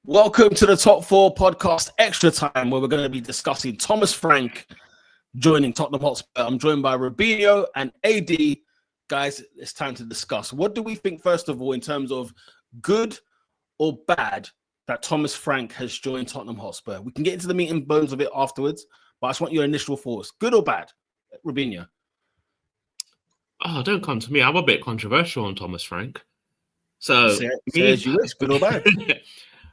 Welcome to the Top 4 podcast extra time where we're going to be discussing Thomas Frank joining Tottenham Hotspur. I'm joined by Rubinho and AD. Guys, it's time to discuss. What do we think, first of all, in terms of good or bad that Thomas Frank has joined Tottenham Hotspur? We can get into the meat and bones of it afterwards, but I just want your initial thoughts. Good or bad, Rubinho? Oh, don't come to me. I'm a bit controversial on Thomas Frank. So, say as you wish, good or bad.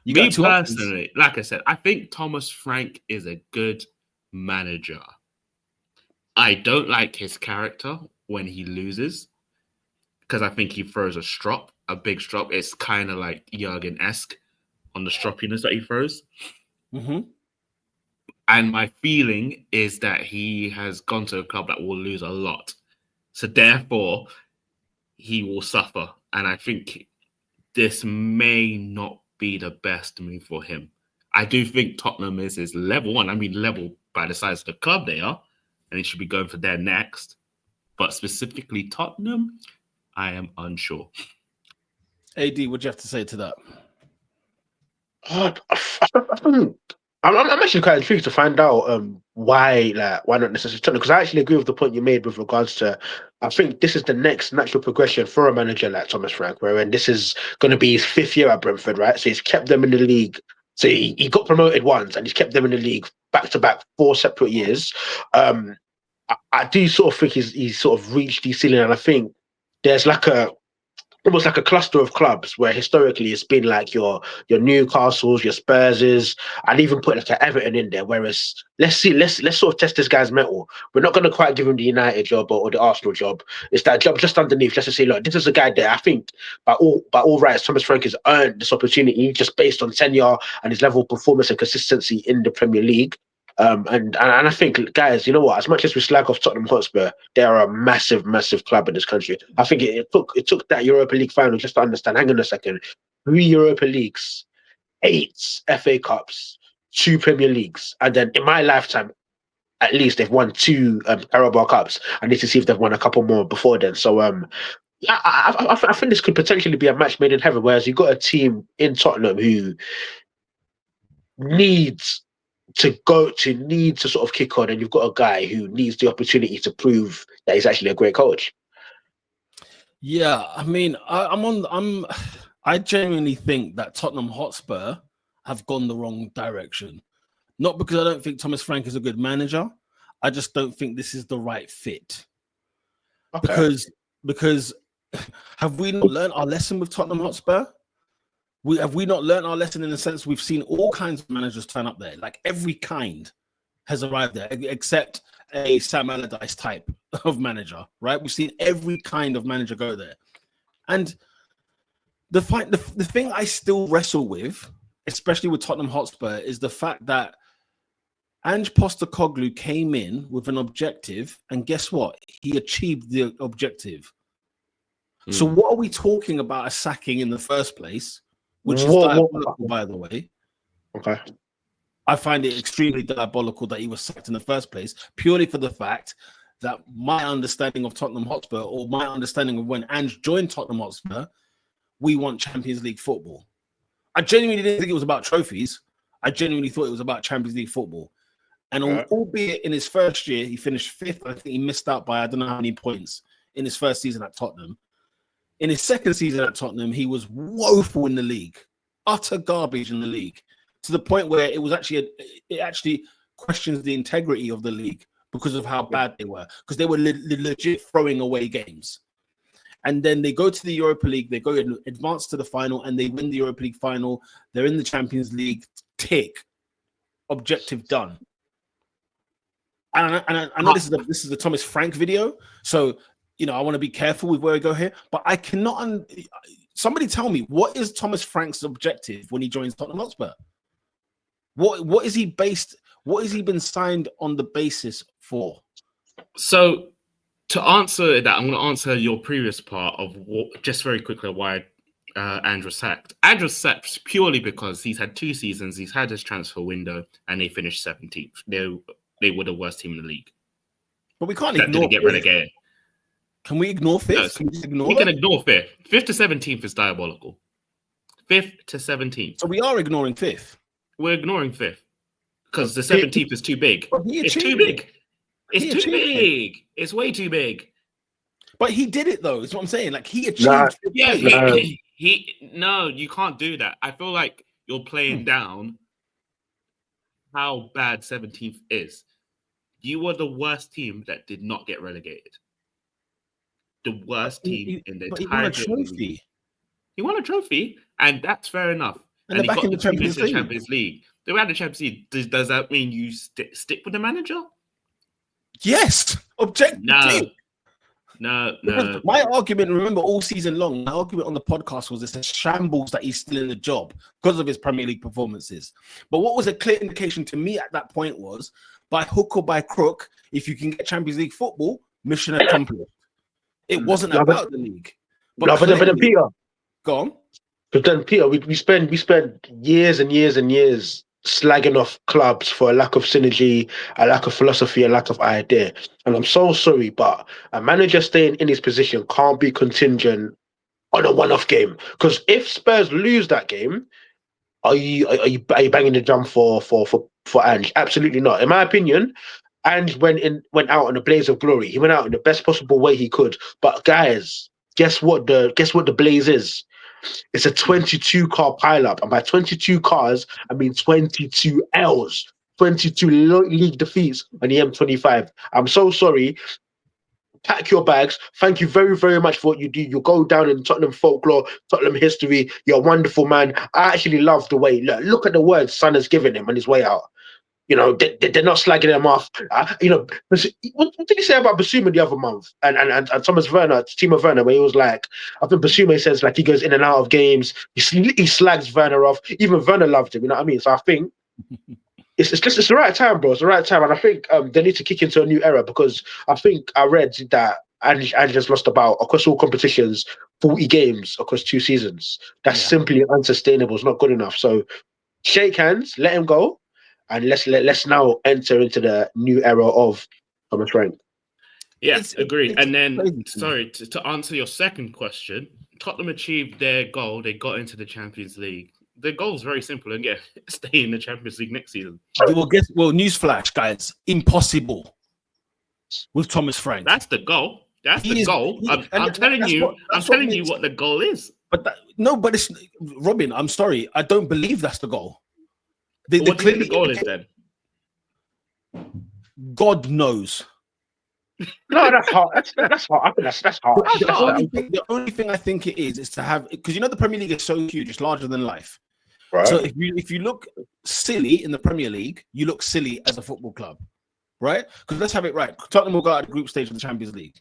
Me personally, like I said, I think Thomas Frank is a good manager. I don't like his character when he loses because I think he throws a big strop. It's kind of like Jurgen-esque on the stroppiness that he throws. Mm-hmm. And my feeling is that he has gone to a club that will lose a lot. So therefore, he will suffer. And I think this may not be the best move for him. I do think Tottenham is his level one. I mean, level by the size of the club they are, and he should be going for their next. But specifically Tottenham, I am unsure. AD, what do you have to say to that? I'm actually quite intrigued to find out why not necessarily Tottenham, because I actually agree with the point you made with regards to, I think this is the next natural progression for a manager like Thomas Frank, wherein this is going to be his 5th year at Brentford, right? So he's kept them in the league. So he got promoted once and he's kept them in the league back-to-back 4 separate years. I do sort of think he's sort of reached the ceiling, and I think there's almost like a cluster of clubs where historically it's been like your Newcastles, your Spurses, and even put like an Everton in there. Whereas let's sort of test this guy's mettle. We're not going to quite give him the United job or the Arsenal job. It's that job just underneath, just to say, look, this is a guy there. I think by all rights, Thomas Frank has earned this opportunity just based on tenure and his level of performance and consistency in the Premier League. And I think, guys, you know what? As much as we slag off Tottenham Hotspur, they are a massive, massive club in this country. I think it took that Europa League final just to understand. Hang on a second, 3 Europa Leagues, 8 FA Cups, 2 Premier Leagues, and then in my lifetime, at least they've won 2 Carabao Cups. I need to see if they've won a couple more before then. So I think this could potentially be a match made in heaven. Whereas you've got a team in Tottenham who needs to sort of kick on, and you've got a guy who needs the opportunity to prove that he's actually a great coach. Yeah, I mean, I genuinely think that Tottenham Hotspur have gone the wrong direction. Not because I don't think Thomas Frank is a good manager. I just don't think this is the right fit. Okay. Because have we not learned our lesson with Tottenham Hotspur? Have we not learned our lesson in the sense we've seen all kinds of managers turn up there? Like every kind has arrived there, except a Sam Allardyce type of manager, right? We've seen every kind of manager go there. And the thing I still wrestle with, especially with Tottenham Hotspur, is the fact that Ange Postecoglou came in with an objective, and guess what? He achieved the objective. So what are we talking about a sacking in the first place? Which is diabolical, by the way. Okay. I find it extremely diabolical that he was sacked in the first place, purely for the fact that my understanding of Tottenham Hotspur, or my understanding of when Ange joined Tottenham Hotspur, we want Champions League football. I genuinely didn't think it was about trophies. I genuinely thought it was about Champions League football. And albeit in his first year, he finished 5th. I think he missed out by I don't know how many points in his first season at Tottenham. In his second season at Tottenham, he was woeful in the league, utter garbage in the league, to the point where it actually questions the integrity of the league because of how bad they were, because they were legit throwing away games. And then they go to the Europa League, they go and advance to the final, and they win the Europa League final. They're in the Champions League. Tick, objective done. And I know this is the Thomas Frank video, so. You know, I want to be careful with where we go here, but I cannot. Somebody tell me, what is Thomas Frank's objective when he joins Tottenham Hotspur? What is he based? What has he been signed on the basis for? So, to answer that, I'm going to answer your previous part of just very quickly why Ange was sacked. Ange was sacked purely because he's had 2 seasons, he's had his transfer window, and they finished 17th. They were the worst team in the league. But we can't ignore didn't get relegated. Can we ignore 5th? No, we can ignore 5th. 5th to 17th is diabolical. 5th to 17th. So we are ignoring 5th. We're ignoring 5th because the 17th is too big. It's too big. It's too big. It's way too big. But he did it though. Is what I'm saying. Like he achieved. No, you can't do that. I feel like you're playing down how bad 17th is. You were the worst team that did not get relegated. The worst team in the entire trophy. He won a trophy, and that's fair enough. And he got got the team into the Champions League. They were at the Champions League. Does that mean you stick with the manager? Yes. Objectively. No. My argument, remember, all season long, my argument on the podcast was it's a shambles that he's still in the job because of his Premier League performances. But what was a clear indication to me at that point was, by hook or by crook, if you can get Champions League football, mission accomplished. It wasn't about the league. But then Peter, go on. But then Peter, we spent years and years and years slagging off clubs for a lack of synergy, a lack of philosophy, a lack of idea. And I'm so sorry, but a manager staying in his position can't be contingent on a one-off game. Because if Spurs lose that game, are you banging the drum for Ange? Absolutely not. In my opinion, Ange went out on a blaze of glory. He went out in the best possible way he could. But guys, guess what the blaze is? It's a 22 car pileup, and by 22 cars, I mean 22 L's, 22 league defeats on the M25. I'm so sorry. Pack your bags. Thank you very, very much for what you do. You go down in Tottenham folklore, Tottenham history. You're a wonderful man. I actually love the way. Look at the words Son has given him on his way out. You know, they're not slagging him off. What did he say about Basuma the other month? And Thomas Werner, Timo Werner, where he was like, I think Basuma says like he goes in and out of games. He slags Werner off. Even Werner loved him. You know what I mean? So I think it's the right time, bro. It's the right time, and I think they need to kick into a new era because I think I read that Ange has lost about across all competitions 40 games across 2 seasons. That's simply unsustainable. It's not good enough. So shake hands, let him go. And let's now enter into the new era of Thomas Frank. Yes, agreed. And then, sorry, to answer your second question, Tottenham achieved their goal. They got into the Champions League. Their goal is very simple, and stay in the Champions League next season. Well, newsflash, guys, impossible with Thomas Frank. That's the goal. That's the goal. I'm telling you what the goal is. But it's Robin. I'm sorry, I don't believe that's the goal. What do you think the goal is then? God knows. No, that's hard. That's hard. I think that's hard. The only thing I think it is to have, because the Premier League is so huge, it's larger than life. Right. So if you look silly in the Premier League, you look silly as a football club, right? Because let's have it right. Tottenham will go out of the group stage of the Champions League.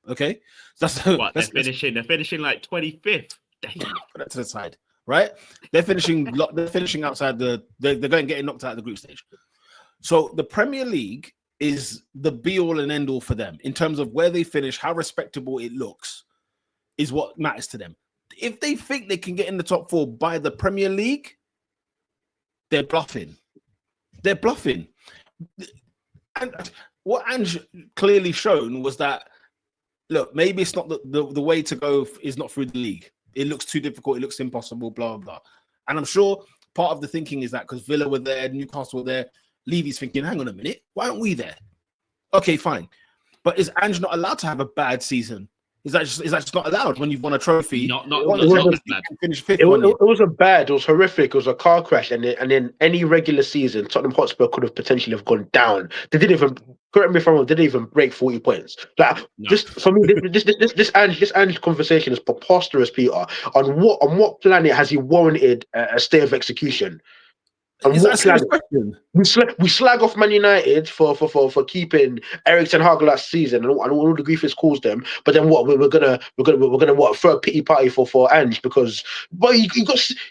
Okay, they're finishing like 25th. Put that to the side. Right, they're finishing outside they're getting knocked out of the group stage. So the Premier League is the be all and end all for them in terms of where they finish, how respectable it looks, is what matters to them. If they think they can get in the top 4 by the Premier League, they're bluffing. They're bluffing. And what Ange clearly shown was that, look, maybe it's not the way to go is not through the league. It looks too difficult. It looks impossible, blah, blah, blah. And I'm sure part of the thinking is that because Villa were there, Newcastle were there, Levy's thinking, hang on a minute, why aren't we there? Okay, fine. But is Ange not allowed to have a bad season? Is that just not allowed when you've won a trophy? It wasn't bad. It was horrific. It was a car crash, and then any regular season, Tottenham Hotspur could have potentially have gone down. They didn't even, correct me if I'm wrong, they didn't even break 40 points. Just for me, this Ange conversation is preposterous, Peter. On what planet has he warranted a stay of execution? We slag off Man United for keeping Eric Ten Hag last season and all the grief it's caused them. But then what? We're gonna throw a pity party for Ange because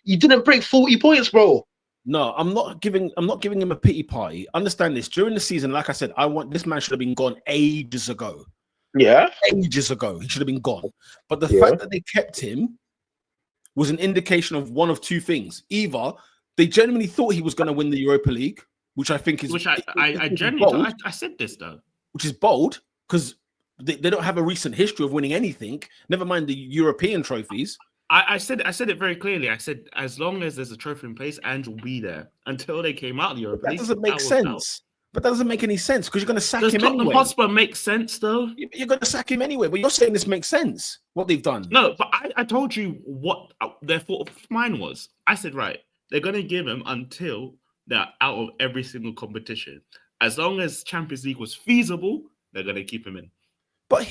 you didn't break 40 points, bro. No, I'm not giving him a pity party. Understand this. During the season, like I said, this man should have been gone ages ago. Yeah, ages ago, he should have been gone. But the fact that they kept him was an indication of one of two things: either they genuinely thought he was going to win the Europa League, which I think is... Which I genuinely... I said this, though. Which is bold, because they don't have a recent history of winning anything, never mind the European trophies. I said it very clearly. I said as long as there's a trophy in place, Ange will be there until they came out of the Europa That League. doesn't make sense. But that doesn't make any sense because you're going to sack Does him Tottenham anyway. Hotspur make sense though? You're going to sack him anyway. But you're saying this makes sense. What they've done. No, but I told you what their thought of mine was. I said, right, they're going to give him until they're out of every single competition. As long as Champions League was feasible, they're going to keep him in. But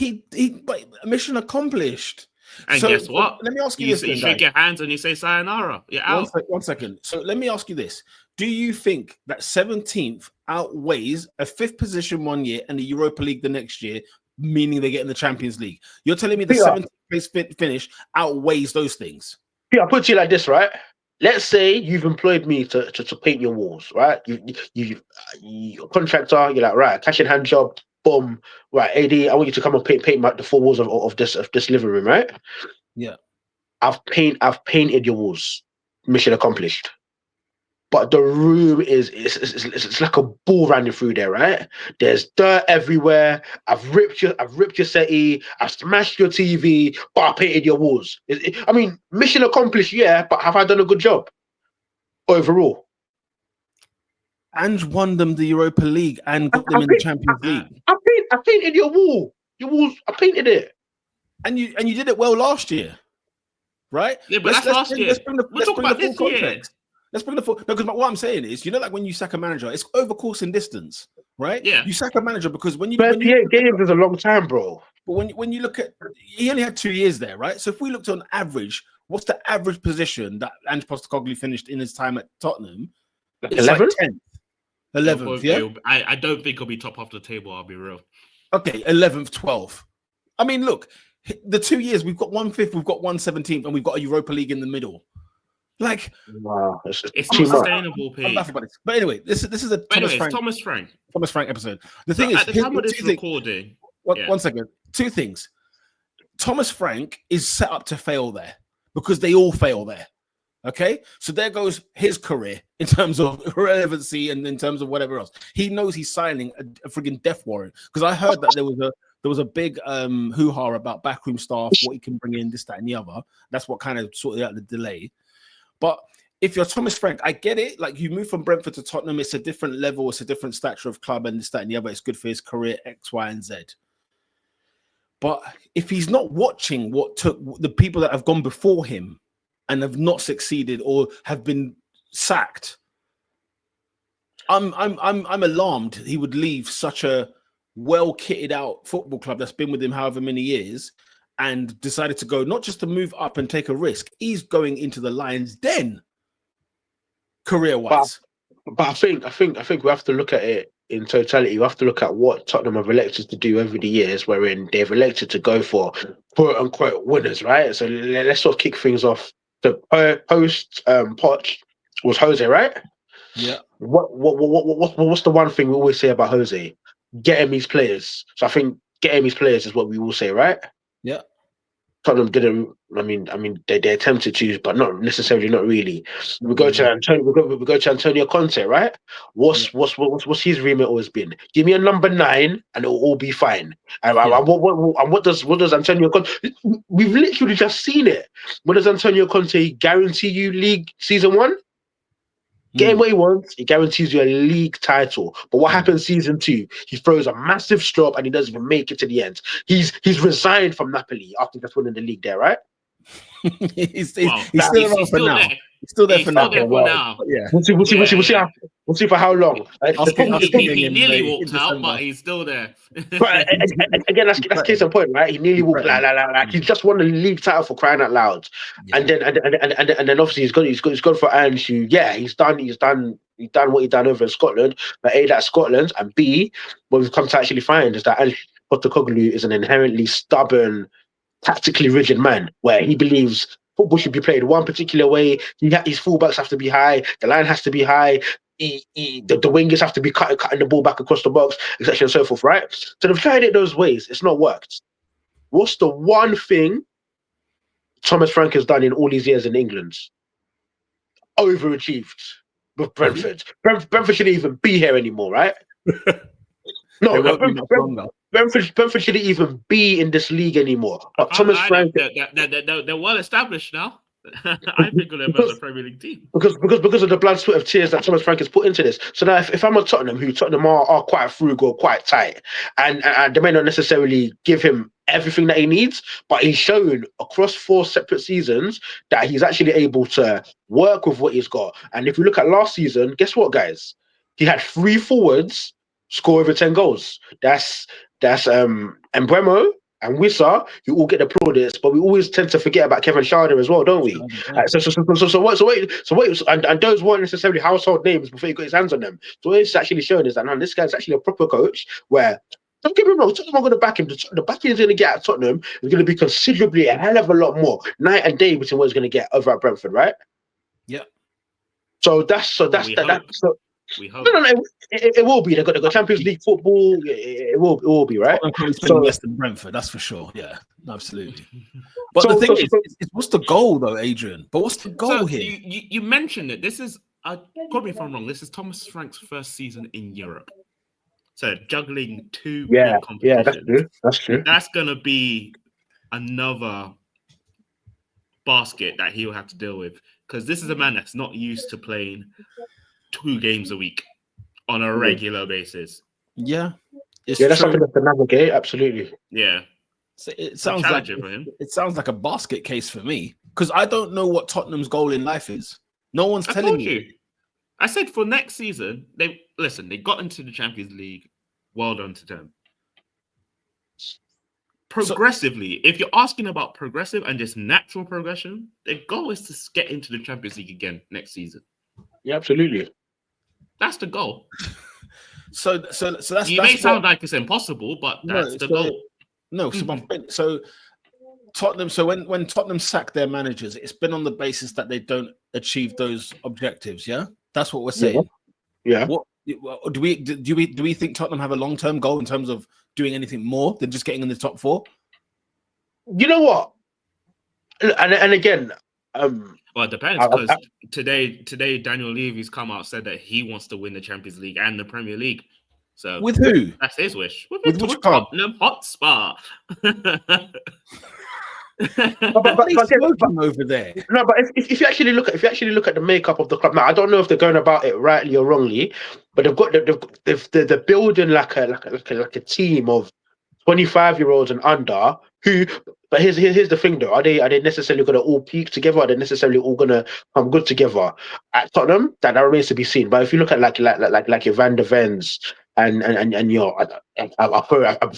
but mission accomplished. And guess what? Let me ask you this. You shake your hands and you say sayonara. You're out. One second. So let me ask you this. Do you think that 17th outweighs a 5th position 1 year and the Europa League the next year, meaning they get in the Champions League? You're telling me the 17th place finish outweighs those things? Yeah, I'll put it to you like this, right? Let's say you've employed me to paint your walls, right? You're a contractor, you're like, right, cash in hand job, boom, right, AD, I want you to come and paint the 4 walls of this living room, right? Yeah. I've painted your walls. Mission accomplished. But the room it's like a ball running through there, right? There's dirt everywhere. I've ripped your settee. I've smashed your TV, but I painted your walls. I mean, mission accomplished, yeah. But have I done a good job overall? And won them the Europa League and got them in the Champions League. I painted your wall. Your walls. I painted it. And you did it well last year, right? Yeah, but that's last year. We're talking about this year. Let's bring the full. No, because what I'm saying is, like when you sack a manager, it's over course and distance, right? Yeah. You sack a manager because when you 38 games is a long time, bro. But when you look at, he only had 2 years there, right? So if we looked on average, what's the average position that Ange Postecoglou finished in his time at Tottenham? Like 11? Like 10th. 11th, yeah? I don't think he'll be top of the table, I'll be real. Okay, 11th, 12th. I mean, look, the 2 years, we've got 1/5, we've got 1/17th, and we've got a Europa League in the middle. Like, wow, it's not sustainable, Pete. But anyway, this is a Thomas Frank episode. The thing is, at the time of this recording, one second. 2 things. Thomas Frank is set up to fail there because they all fail there. Okay, so there goes his career in terms of relevancy and in terms of whatever else. He knows he's signing a frigging death warrant because I heard that there was a big hoo-ha about backroom staff, what he can bring in, this, that, and the other. That's what kind of sorted out the delay. But if you're Thomas Frank, I get it. Like, you move from Brentford to Tottenham, it's a different level, it's a different stature of club and this, that, and the other. It's good for his career, X, Y, and Z. But if he's not watching what took the people that have gone before him and have not succeeded or have been sacked, I'm alarmed he would leave such a well kitted out football club that's been with him however many years and decided to go, not just to move up and take a risk. He's going into the Lions' den, career-wise. But I think we have to look at it in totality. We have to look at what Tottenham have elected to do over the years, wherein they've elected to go for quote unquote winners, right? So let's sort of kick things off. The post Poch was Jose, right? Yeah. What's the one thing we always say about Jose? Get him these players. So I think get him these players is what we will say, right? Yeah. Tottenham didn't. I mean, they attempted to, but not necessarily, not really. We go to Antonio. We go to Antonio Conte, right? What's his remit always been? Give me a number 9, and it'll all be fine. And what does Antonio Conte? We've literally just seen it. What does Antonio Conte guarantee you? League season 1. Get him what he wants, he guarantees you a league title. But what happens season 2? He throws a massive strop and he doesn't even make it to the end. He's resigned from Napoli after just winning the league there, right? he's still around for now. He's still there for now. Yeah. We'll see for how long. He nearly walked out, but he's still there. But again, that's case in point, right? He nearly walked like he just won the league title for crying out loud. Yeah. And then obviously he's gone for Ange. He's done what he done over in Scotland. But A, that's Scotland, and B, what we've come to actually find is that Ange Postecoglou is an inherently stubborn, tactically rigid man, where he believes football should be played one particular way. His fullbacks have to be high, the line has to be high, the wingers have to be cutting the ball back across the box, etc. and so forth, right? So they've tried it those ways, it's not worked. What's the one thing Thomas Frank has done in all these years in England? Overachieved with Brentford. Brentford shouldn't even be here anymore, right? No, Brentford shouldn't even be in this league anymore. I But can't Thomas lie, Frank, they're well established now. I think of them as a Premier League team. because of the blood, sweat of tears that Thomas Frank has put into this. So now, if I'm a Tottenham, who Tottenham are quite frugal, quite tight, and they may not necessarily give him everything that he needs, but he's shown across 4 separate seasons that he's actually able to work with what he's got. And if you look at last season, guess what, guys? He had 3 forwards score over 10 goals. That's Embremo and Wissa, who all get the plaudits, but we always tend to forget about Kevin Schade as well, don't we? And those weren't necessarily household names before he got his hands on them. So what it's actually showing is that now this guy's actually a proper coach. Where, don't get me wrong, Tottenham are going to back him. The backing he's going to get at Tottenham is going to be considerably a hell of a lot more night and day between what he's going to get over at Brentford, right? Yeah. So that's We hope. no. It will be. They've got Champions League football. It will be, right? Tottenham can't be spending less than Brentford, that's for sure. Yeah, absolutely. But So- the thing so- is, what's the goal though, Adrian? But what's the goal So here? you mentioned it. This is, correct me if I'm wrong, this is Thomas Frank's first season in Europe. So juggling 2 Yeah, big competitions. that's true. That's going to be another basket that he'll have to deal with, because this is a man that's not used to playing 2 games a week on a regular basis. Yeah, it's Yeah, that's true. something to navigate. Absolutely. Yeah. So it It's sounds like challenging for him. it sounds like a basket case for me because I don't know what Tottenham's goal in life is. No one's I telling told me. you. I said for next season, they got into the Champions League. Well done to them. Progressively, if you're asking about progressive and just natural progression, their goal is to get into the Champions League again next season. Yeah, absolutely. That's the goal. So that's You may sound like it's impossible, but that's the goal. No, so Tottenham. So when Tottenham sack their managers, it's been on the basis that they don't achieve those objectives. Yeah, that's what we're saying. Yeah. What do we think Tottenham have a long-term goal in terms of doing anything more than just getting in the top 4? You know what? And again, Well, it depends, because today Daniel Levy's come out, said that he wants to win the Champions League and the Premier League. So with who? That's his wish. With which club? Tottenham Hotspur. But over there. No, but if you actually look at the makeup of the club now, I don't know if they're going about it rightly or wrongly, but they're building like a team of 25-year-olds and under who. But here's the thing though: are they necessarily going to all peak together? Are they necessarily all going to come good together at Tottenham? That remains to be seen. But if you look at like your Van der Vens and your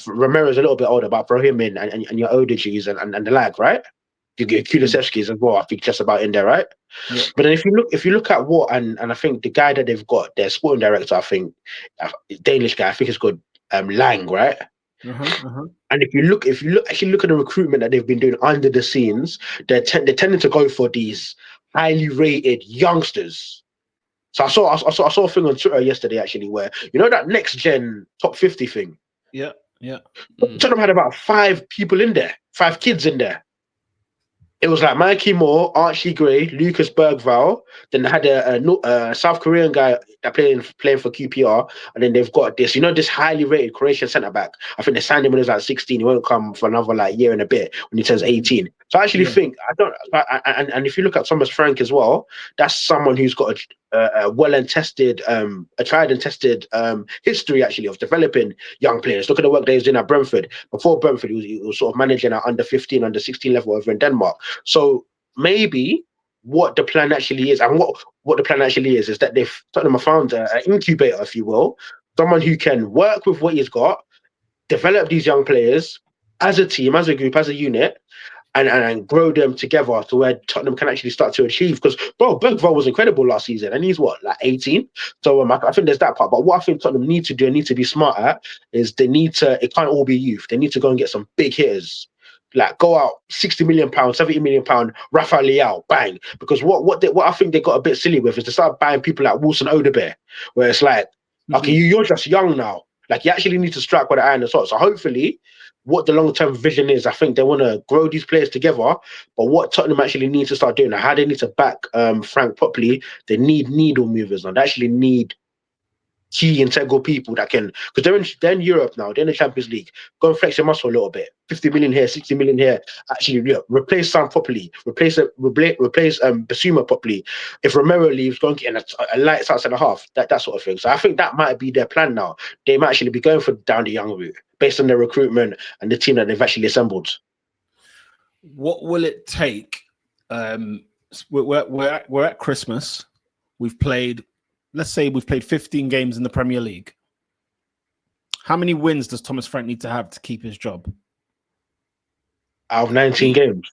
Romero's a little bit older, but Brahim and your Odegaard's and the like, right? You get Kulusevski's as well. I think just about in there, right? Yeah. But then if you look at what and I think the guy that they've got, their sporting director, I think Danish guy, I think it's called Lang, right? And if you look at the recruitment that they've been doing under the scenes, they're tending to go for these highly rated youngsters. So I saw a thing on Twitter yesterday actually where that next gen top 50 thing. Yeah. Tottenham had about 5 people in there, 5 kids in there. It was like Mikey Moore, Archie Gray, Lucas Bergvall. Then they had a South Korean guy that playing for QPR, and then they've got this highly rated Croatian centre back. I think they signed him when he was like 16. He won't come for another year and a bit when he turns 18. So I actually think and if you look at Thomas Frank as well, that's someone who's got a well and tested, a tried and tested history actually of developing young players. Look at the work that he was doing at Brentford. Before Brentford, he was sort of managing at under 15, under 16 level over in Denmark. So maybe what the plan actually is, and what the plan actually is that they've found an incubator, if you will, someone who can work with what he's got, develop these young players as a team, as a group, as a unit, and grow them together to where Tottenham can actually start to achieve. Because Bergvall was incredible last season, and he's 18. So I think there's that part. But what I think Tottenham need to do and need to be smart at is it can't all be youth. They need to go and get some big hitters. Like go out £60 million, £70 million, Rafael Leao, bang. Because what I think they got a bit silly with is to start buying people like Wilson Odebear, where it's like, okay, you're just young now. Like you actually need to strike with the iron and sword. So hopefully, what the long-term vision is, I think they want to grow these players together. But what Tottenham actually need to start doing, now, how they need to back Frank properly, they need needle movers. Now they actually need key integral people that can, because they're in Europe now, they're in the Champions League. Go and flex your muscle a little bit. 50 million here, 60 million here. Actually, yeah, replace Sam properly. Replace Basuma properly. If Romero leaves, go and get in a light outside the half. That sort of thing. So I think that might be their plan now. They might actually be going down the young route based on their recruitment and the team that they've actually assembled. What will it take? We're at Christmas. We've played, let's say we've played 15 games in the Premier League. How many wins does Thomas Frank need to have to keep his job? Out of 19 games.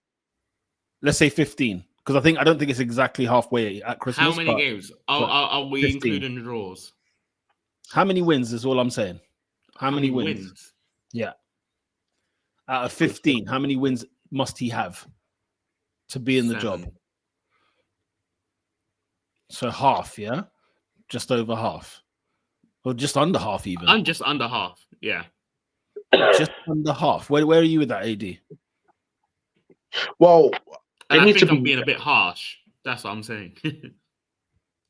Let's say 15. Because I don't think it's exactly halfway at Christmas. How many games? Are we 15. including draws? How many wins is all I'm saying? How many wins? Yeah. Out of 15, how many wins must he have to be in the 7. job? So half, yeah? Just over half. Or just under half even. I'm just under half, yeah. Just under half. Where are you with that, AD? Well, and I think I'm being a bit harsh. That's what I'm saying.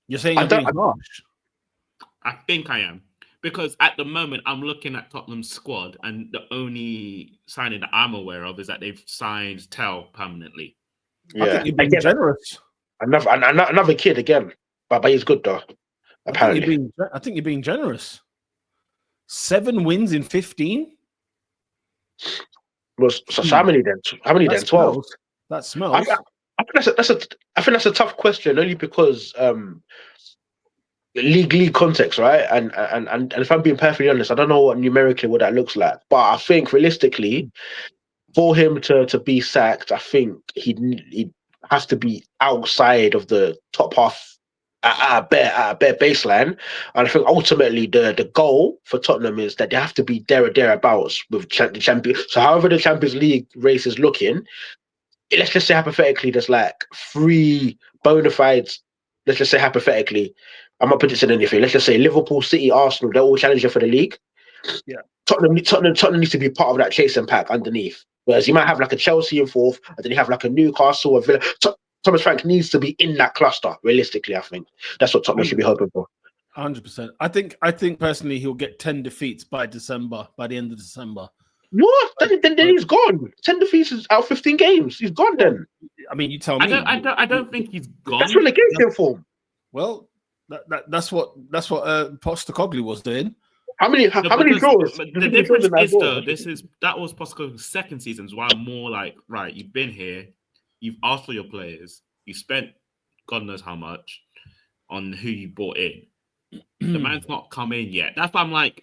You're saying you're being harsh? I think I am. Because at the moment, I'm looking at Tottenham's squad, and the only signing that I'm aware of is that they've signed Tell permanently. Yeah. I think you're being generous. Another kid again, but he's good though. Apparently, I think you're being generous. 7 wins in 15. So how many then? How many then? 12. That smells. I think that's a tough question, only because league context, right? And if I'm being perfectly honest, I don't know numerically what that looks like, but I think realistically, for him to be sacked, I think he'd have to be outside of the top half at a bare baseline. And I think ultimately the goal for Tottenham is that they have to be there or thereabouts with the champion. So however the Champions League race is looking, let's just say hypothetically there's like 3 bona fides. Let's just say hypothetically, I'm not predicting anything. Let's just say Liverpool, City, Arsenal, they're all challenging for the league. Yeah. Tottenham needs to be part of that chasing pack underneath. Whereas you might have like a Chelsea in 4th, and then you have like a Newcastle, a Villa. Thomas Frank needs to be in that cluster, realistically, I think. That's what Tottenham should be hoping for. 100%. I think personally he'll get 10 defeats by the end of December. What? Then he's gone. 10 defeats out of 15 games. He's gone then. I mean, you tell me. I don't think he's gone. That's relegation form. Well, that's what Postecoglou was doing. How many draws? The difference is though, that was Postecoglou's second season, so I'm more like, right, you've been here, you've asked for your players, you spent God knows how much on who you bought in. The man's not come in yet. That's why I'm like,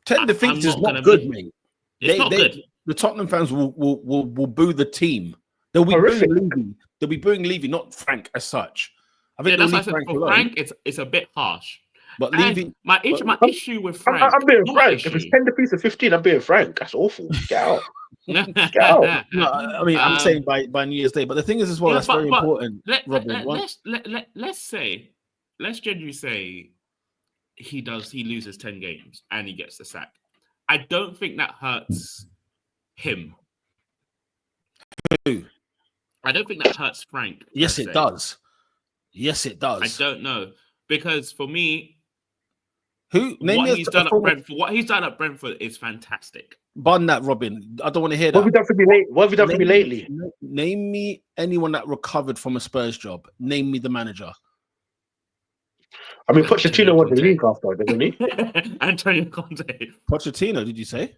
10 defeats is not good, mate. It's not good. The Tottenham fans will boo the team. They'll be booing Levy. They'll be booing Levy, not Frank as such. I think that's why I said for Frank, it's a bit harsh. But Levy, my issue with Frank, I'm being frank. If it's 10 defeats of 15, I'm being frank. That's awful. Get out. Get out. No, I mean, I'm saying by New Year's Day. But the thing is, as well, that's very important. Let's genuinely say he loses 10 games and he gets the sack. I don't think that hurts him. Who? I don't think that hurts Frank. Yes, it does. Yes, it does. I don't know. Because for me, what he's done at Brentford is fantastic. Bun that, Robin. I don't want to hear that. What have you done for me lately? Name me anyone that recovered from a Spurs job. Name me the manager. I mean, Pochettino won the league after, didn't he? Antonio Conte. Pochettino, did you say?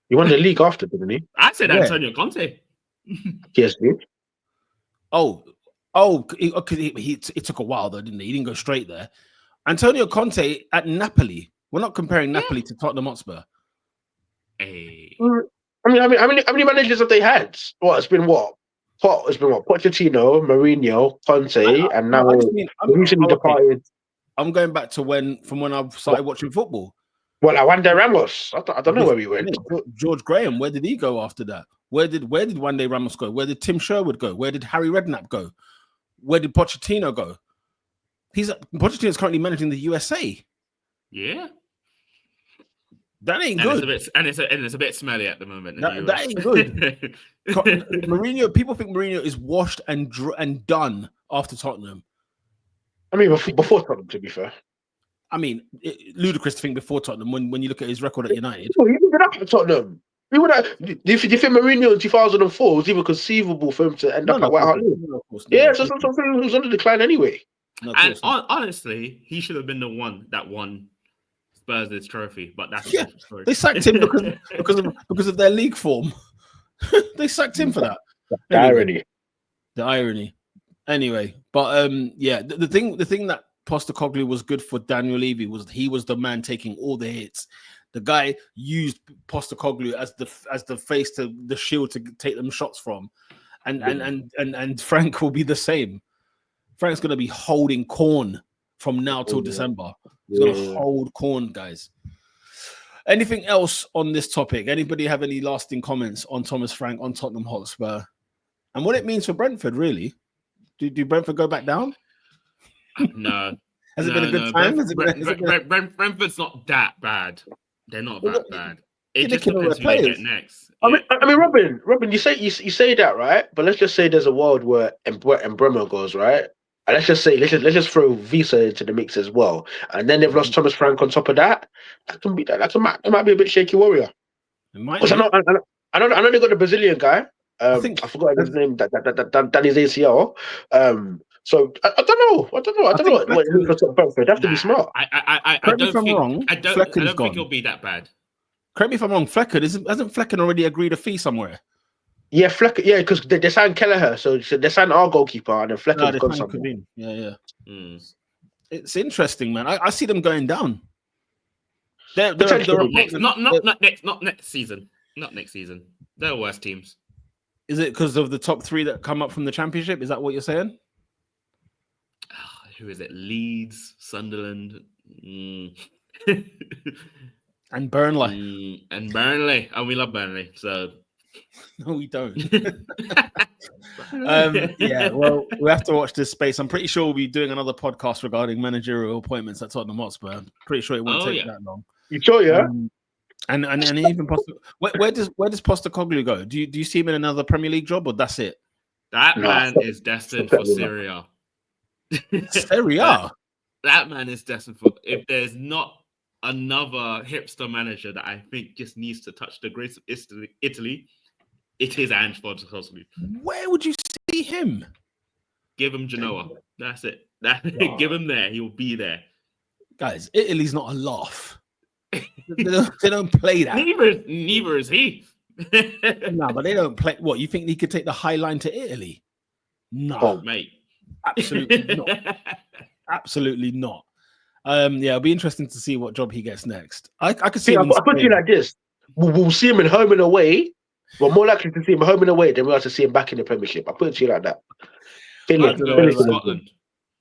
He won the league after, didn't he? I said Antonio Conte. Yes, dude. It took a while though, didn't he? He didn't go straight there. Antonio Conte at Napoli. We're not comparing Napoli to Tottenham Hotspur. Hey. I mean, how many managers have they had? It's been what? Pochettino, Mourinho, Conte, and now recently departed. I'm going back to when I started watching football. Well, Wande Ramos. I don't know where he went. George Graham. Where did he go after that? Where did Wande Ramos go? Where did Tim Sherwood go? Where did Harry Redknapp go? Where did Pochettino go? Pochettino's currently managing the USA. Yeah, that ain't good. It's a bit smelly at the moment. That ain't good. Mourinho. People think Mourinho is washed and done after Tottenham. I mean, before Tottenham, to be fair. I mean, ludicrous to think before Tottenham when you look at his record at United. Well, he ended up at Tottenham. Do you think Mourinho in 2004 was even conceivable for him to end up at White Hart Lane? No, of course. Yeah, so something was on the decline anyway. No, of And course not. honestly, he should have been the one that won Spurs' trophy. But that's a different story. They sacked him because of their league form. They sacked him for that. The irony. The irony. Anyway, but yeah, the thing that Postecoglou was good for Daniel Levy was he was the man taking all the hits. The guy used Postecoglou as the face to the shield to take them shots from, and Frank will be the same. Frank's going to be holding corn from now till December. He's going to hold corn, guys. Anything else on this topic? Anybody have any lasting comments on Thomas Frank, on Tottenham Hotspur, and what it means for Brentford, really? Do Brentford go back down? No. Has it been a good time? Brentford's not that bad. They're not that bad. It just can depends who they get next. I mean, Robin, you say that, right? But let's just say there's a world where Bremer goes, right? And let's just throw Visa into the mix as well. And then they've lost Thomas Frank on top of that. That might be a bit shaky warrior. It might. I know they got the Brazilian guy. I forgot his name. That done his ACL. So I don't know. They have to be smart. I don't think it'll be that bad. Correct me if I'm wrong. Flecker hasn't Flecker already agreed a fee somewhere? Yeah, Flecker. Yeah, because they signed Kelleher, so they signed our goalkeeper, and then Flecker's gone somewhere. Yeah. It's interesting, man. I see them going down. They're not next season. Not next season. They're worse teams. Is it because of the top three that come up from the Championship? Is that what you're saying? Who is it? Leeds, Sunderland, and Burnley. And we love Burnley. So no, we don't. Yeah, well, we have to watch this space. I'm pretty sure we'll be doing another podcast regarding managerial appointments at Tottenham Hotspur. I'm pretty sure it won't take that long. You sure? Yeah. And even where does Postecoglou go? Do you see him in another Premier League job, or that's it? That man is destined for Serie A. Serie A. That man is destined for. If there's not another hipster manager that I think just needs to touch the grace of Italy, it is Ange Postecoglou. Where would you see him? Give him Genoa. That's it. Give him there. He'll be there. Guys, Italy's not a laugh. They don't play that. Neither is he. No, but they don't play. What, you think he could take the High Line to Italy? No, mate. Absolutely not. Absolutely not. Yeah, it'll be interesting to see what job he gets next. I could see. I put you like this: we'll see him in home and away. We're more likely to see him home and away than we are to see him back in the Premiership. I put it to you like that. Scotland.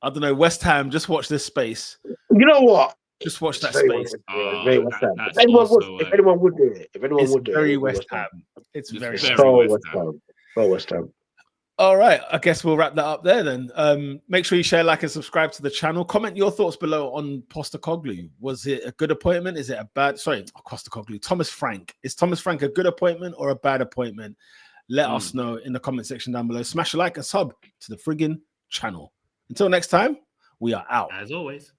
I don't know. West Ham. Just watch this space. You know what? Just watch that space. If anyone would do it, very West Ham. It's very West Ham. All right, I guess we'll wrap that up there then. Make sure you share, like, and subscribe to the channel. Comment your thoughts below on Postecoglou. Was it a good appointment? Is it a bad? Postecoglou. Thomas Frank. Is Thomas Frank a good appointment or a bad appointment? Let us know in the comment section down below. Smash a like and sub to the friggin' channel. Until next time, we are out. As always.